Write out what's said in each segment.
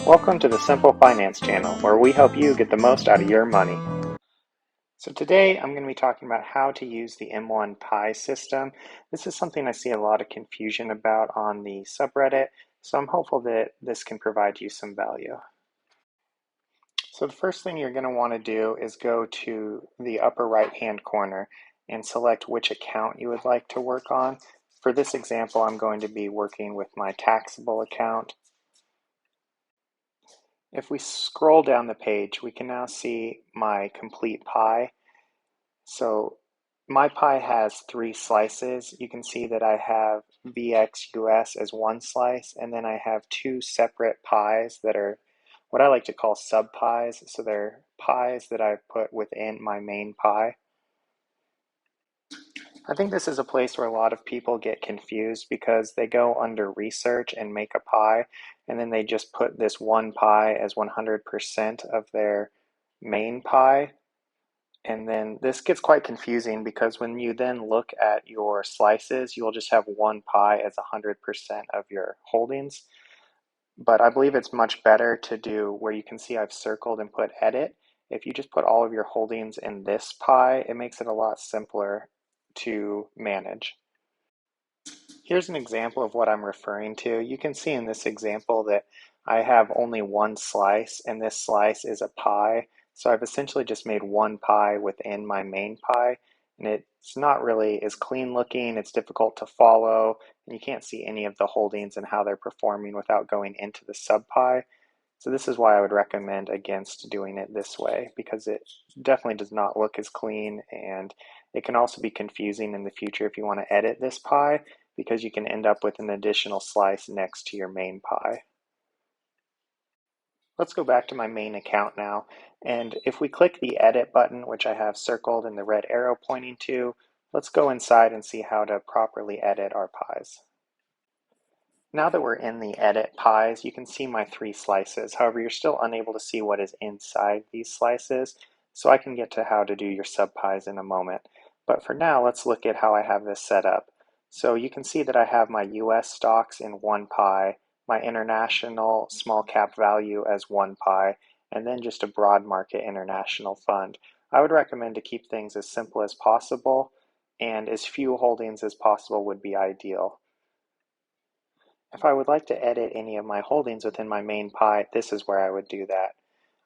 Welcome to the Simple Finance channel, where we help you get the most out of your money. So today I'm going to be talking about how to use the M1 Pi system. This is something I see a lot of confusion about on the subreddit, so I'm hopeful that this can provide you some value. So the first thing you're going to want to do is go to the upper right hand corner and select which account you would like to work on. For this example, I'm going to be working with my taxable account. If we scroll down the page, we can now see my complete pie. So my pie has 3 slices. You can see that I have VXUS as one slice, and then I have 2 separate pies that are what I like to call sub pies. So they're pies that I've put within my main pie. I think this is a place where a lot of people get confused because they go under research and make a pie, and then they just put this one pie as 100% of their main pie. And then this gets quite confusing because when you then look at your slices, you'll just have one pie as 100% of your holdings. But I believe it's much better to do where you can see I've circled and put edit. If you just put all of your holdings in this pie, it makes it a lot simpler to manage. Here's an example of what I'm referring to. You can see in this example that I have only one slice, and this slice is a pie. So I've essentially just made one pie within my main pie, and it's not really as clean looking, it's difficult to follow, and you can't see any of the holdings and how they're performing without going into the sub pie. So this is why I would recommend against doing it this way, because it definitely does not look as clean, and it can also be confusing in the future if you want to edit this pie, because you can end up with an additional slice next to your main pie. Let's go back to my main account now, and if we click the edit button, which I have circled and the red arrow pointing to, let's go inside and see how to properly edit our pies. Now that we're in the edit pies, you can see my 3 slices. However, you're still unable to see what is inside these slices, so I can get to how to do your sub pies in a moment. But for now, let's look at how I have this set up. So you can see that I have my US stocks in one pie, my international small cap value as one pie, and then just a broad market international fund. I would recommend to keep things as simple as possible, and as few holdings as possible would be ideal. If I would like to edit any of my holdings within my main pie, this is where I would do that.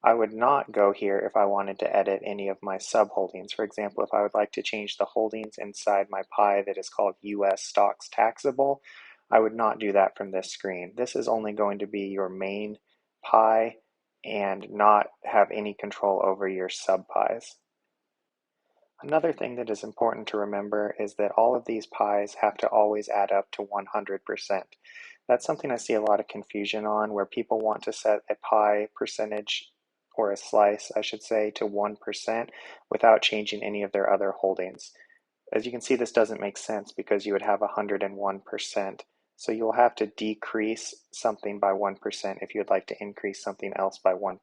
I would not go here if I wanted to edit any of my subholdings. For example, if I would like to change the holdings inside my pie that is called US stocks taxable, I would not do that from this screen. This is only going to be your main pie and not have any control over your sub pies. Another thing that is important to remember is that all of these pies have to always add up to 100%. That's something I see a lot of confusion on, where people want to set a pie percentage, or a slice, I should say, to 1% without changing any of their other holdings. As you can see, this doesn't make sense because you would have 101%. So you'll have to decrease something by 1% if you would like to increase something else by 1%.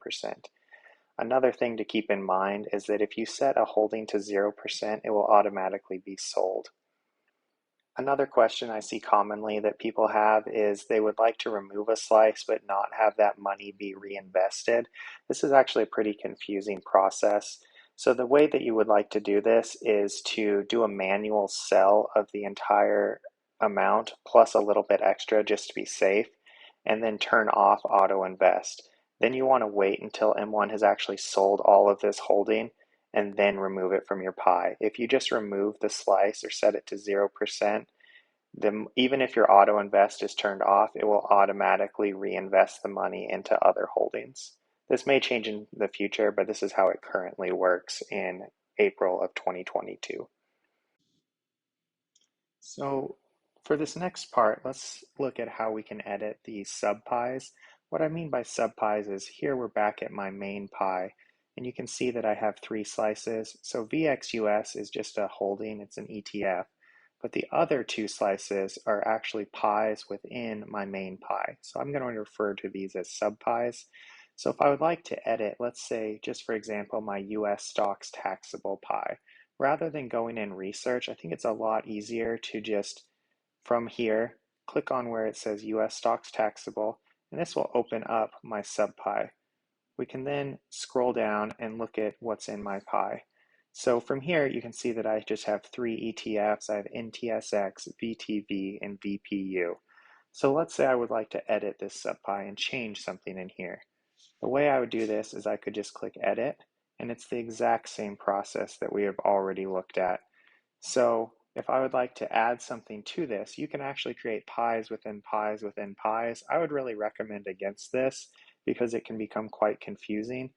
Another thing to keep in mind is that if you set a holding to 0%, it will automatically be sold. Another question I see commonly that people have is they would like to remove a slice but not have that money be reinvested. This is actually a pretty confusing process. So the way that you would like to do this is to do a manual sell of the entire amount plus a little bit extra just to be safe, and then turn off auto invest. Then you want to wait until M1 has actually sold all of this holding and then remove it from your pie. If you just remove the slice or set it to 0%, then even if your auto invest is turned off, it will automatically reinvest the money into other holdings. This may change in the future, but this is how it currently works in April of 2022. So for this next part, let's look at how we can edit these sub pies. What I mean by sub pies is here we're back at my main pie, and you can see that I have 3 slices. So VXUS is just a holding, it's an ETF, but the other 2 slices are actually pies within my main pie. So I'm going to refer to these as sub pies. So if I would like to edit, let's say, just for example, my US stocks taxable pie, rather than going in research, I think it's a lot easier to just from here click on where it says US stocks taxable and this will open up my subpie. We can then scroll down and look at what's in my pie. So from here, you can see that I just have three ETFs. I have NTSX, VTV, and VPU. So let's say I would like to edit this subpie and change something in here. The way I would do this is I could just click edit, and it's the exact same process that we have already looked at. So if I would like to add something to this, you can actually create pies within pies within pies. I would really recommend against this because it can become quite confusing,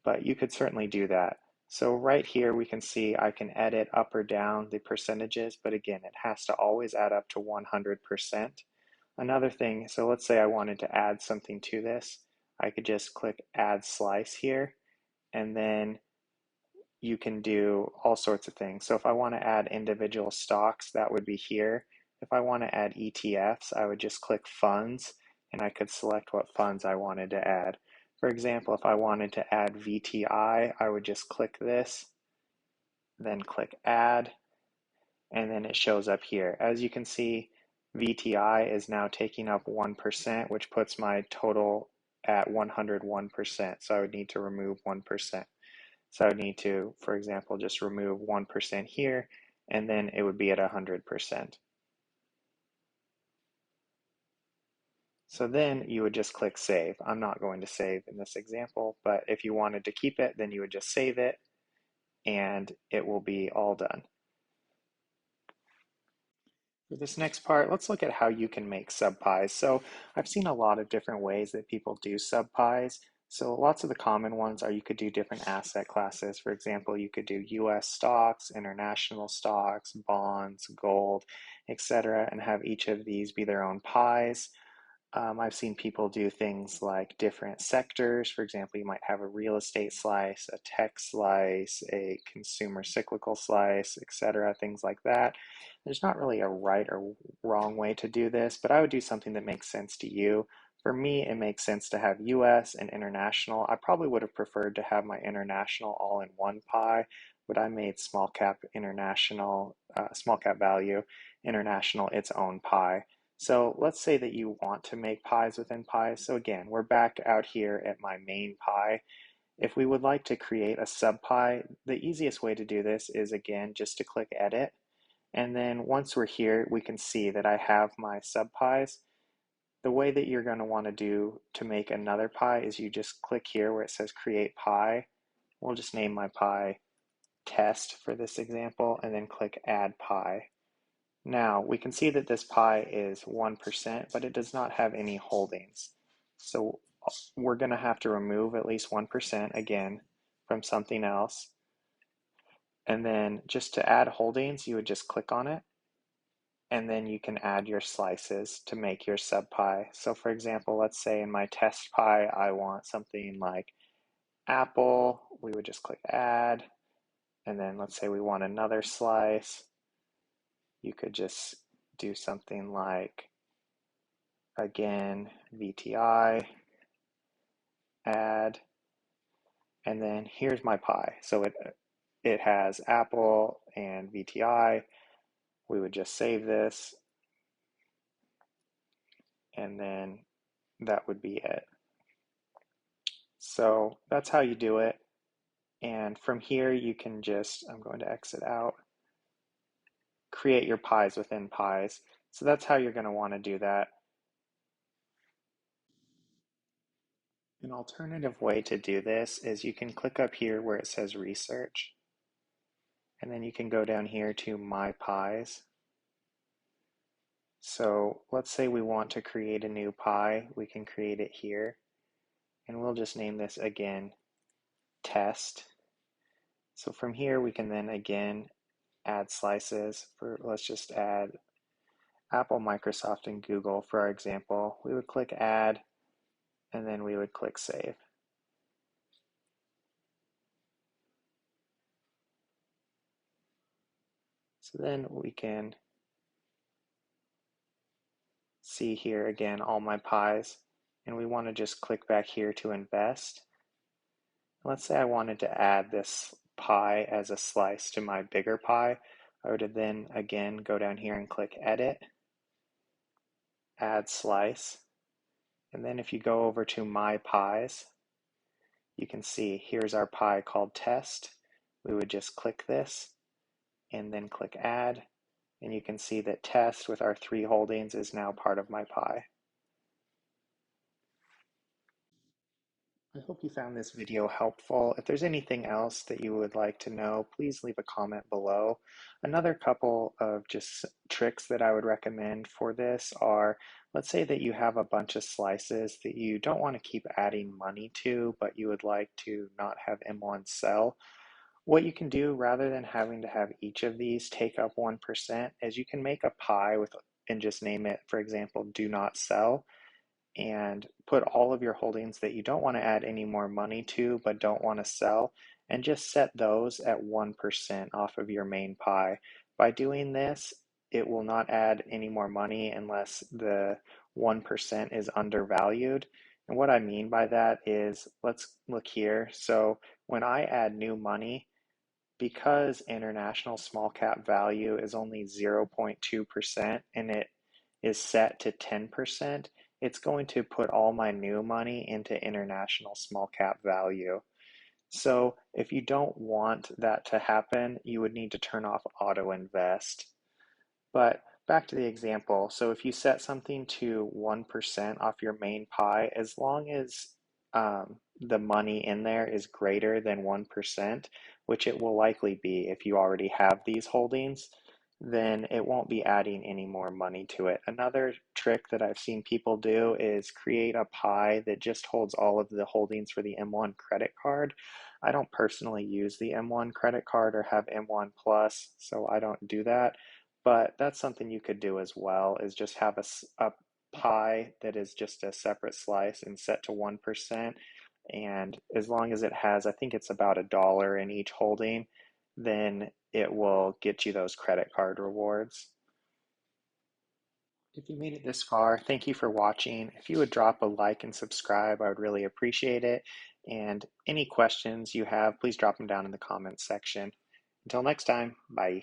but you could certainly do that. So right here we can see I can edit up or down the percentages, but again, it has to always add up to 100%. Another thing, so let's say I wanted to add something to this, I could just click add slice here, and then you can do all sorts of things. So if I want to add individual stocks, that would be here. If I want to add ETFs, I would just click funds, and I could select what funds I wanted to add. For example, if I wanted to add VTI, I would just click this, then click add, and then it shows up here. As you can see, VTI is now taking up 1%, which puts my total at 101%. So I would need to remove 1%. So I would need to, for example, just remove 1% here, and then it would be at 100%. So then you would just click save. I'm not going to save in this example, but if you wanted to keep it, then you would just save it, and it will be all done. For this next part, let's look at how you can make subpies. So I've seen a lot of different ways that people do subpies. So lots of the common ones are you could do different asset classes. For example, you could do US stocks, international stocks, bonds, gold, etc., and have each of these be their own pies. I've seen people do things like different sectors. For example, you might have a real estate slice, a tech slice, a consumer cyclical slice, etc., things like that. There's not really a right or wrong way to do this, but I would do something that makes sense to you. For me, it makes sense to have US and international. I probably would have preferred to have my international all in one pie, but I made small cap international, small cap value international its own pie. So let's say that you want to make pies within pies. So again, we're back out here at my main pie. If we would like to create a subpie, the easiest way to do this is again just to click edit. And then once we're here, we can see that I have my subpies. The way that you're going to want to do to make another pie is you just click here where it says create pie. We'll just name my pie test for this example, and then click add pie. Now we can see that this pie is 1%, but it does not have any holdings. So we're going to have to remove at least 1% again from something else. And then just to add holdings, you would just click on it. And then you can add your slices to make your sub pie. So for example, let's say in my test pie, I want something like Apple. We would just click add. And then let's say we want another slice. You could just do something like, again, VTI, add, and then here's my pie. So it has Apple and VTI. We would just save this, and then that would be it. So that's how you do it. And from here, you can just, I'm going to exit out, create your pies within pies. So that's how you're going to want to do that. An alternative way to do this is you can click up here where it says research, and then you can go down here to my pies. So let's say we want to create a new pie, we can create it here, and we'll just name this again test. So from here we can then again add slices for, let's just add Apple, Microsoft, and Google for our example. We would click add, and then we would click save. So then we can see here again all my pies, and we want to just click back here to invest. Let's say I wanted to add this pie as a slice to my bigger pie. I would then again go down here and click edit, add slice, And then if you go over to My Pies, you can see here's our pie called test. We would just click this and then click add, and you can see that test with our 3 holdings is now part of my pie. I hope you found this video helpful. If there's anything else that you would like to know, please leave a comment below. Another couple of just tricks that I would recommend for this are, let's say that you have a bunch of slices that you don't want to keep adding money to, but you would like to not have M1 sell. What you can do rather than having to have each of these take up 1% is you can make a pie with and just name it, for example, do not sell, and put all of your holdings that you don't want to add any more money to but don't want to sell, and just set those at 1% off of your main pie. By doing this, it will not add any more money unless the 1% is undervalued. And what I mean by that is, let's look here. So when I add new money, because international small cap value is only 0.2% and it is set to 10%, it's going to put all my new money into international small cap value. So if you don't want that to happen, you would need to turn off auto invest. But back to the example. So if you set something to 1% off your main pie, as long as the money in there is greater than 1%, which it will likely be if you already have these holdings, then it won't be adding any more money to it. Another trick that I've seen people do is create a pie that just holds all of the holdings for the M1 credit card. I don't personally use the M1 credit card or have M1 Plus, so I don't do that. But that's something you could do as well, is just have a pie that is just a separate slice and set to 1%. And as long as it has, I think it's about $1 in each holding, then it will get you those credit card rewards. If you made it this far, thank you for watching. If you would drop a like and subscribe, I would really appreciate it. And any questions you have, please drop them down in the comments section. Until next time, bye.